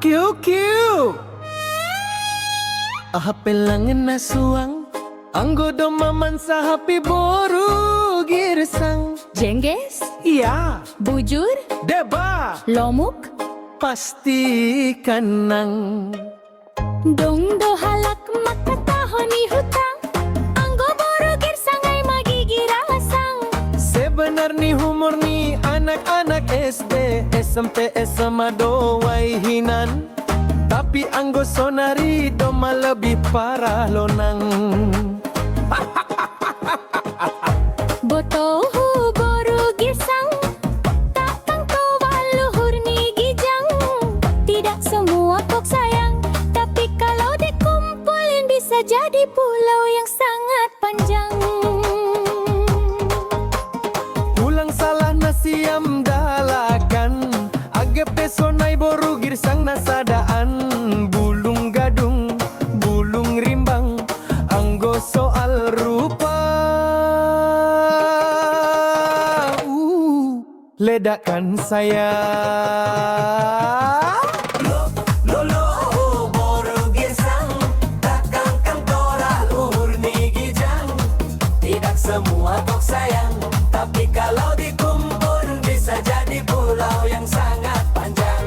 kiu. Ahapelangan na suang, anggo domaman sa happy boru girsang. Jengges, Iya, bujur, deba, lomuk, pasti kanang. dong halak makatahon ni hutang. Anggo boro girsang ay magigirasang. Sebenar ni humor ni anak-anak SD, SMP, SMA doay hinan. Tapi anggo sonari doma lebih parah lonang. Botohu boro girsang, takang towa luhur ni gijang. Tidak semua kok sayang, tapi kalau dikumpulin bisa jadi pulau yang sangat panjang. Pulang salah nasiam dalakan, agak pesonai boru girsang nasadaan. Bulung gadung, bulung rimbang, anggo soal rupa. Ledakan saya. Semua kok sayang, tapi kalau dikumpul bisa jadi pulau yang sangat panjang.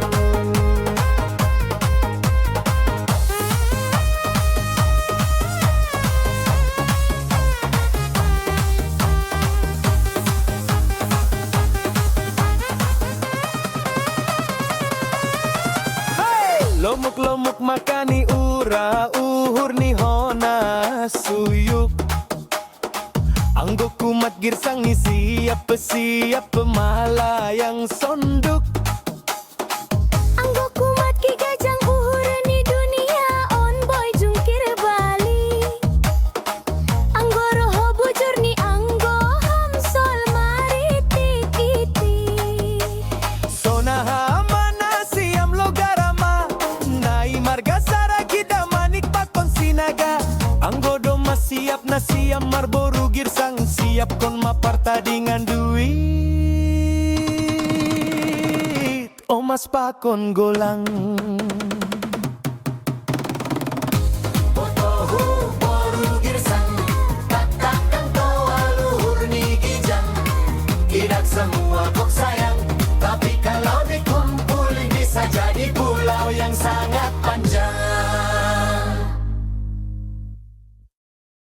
Hey! Lomuk-lomuk makani ura, uhur ni hona suyuk. Anggo kumat girsang ni siap pemalayang sonduk. Anggo kumat ki gajang uhur ni dunia on boy jungkir Bali. Anggo roho bujur ni anggo hamsol mari tikiti. Sonaha mana siam logarama, nai marga saragi damanik pakon sinaga. Anggo doma siap na siam marboru girsang, siap kon maparta dengan duit. Omas pakon golang.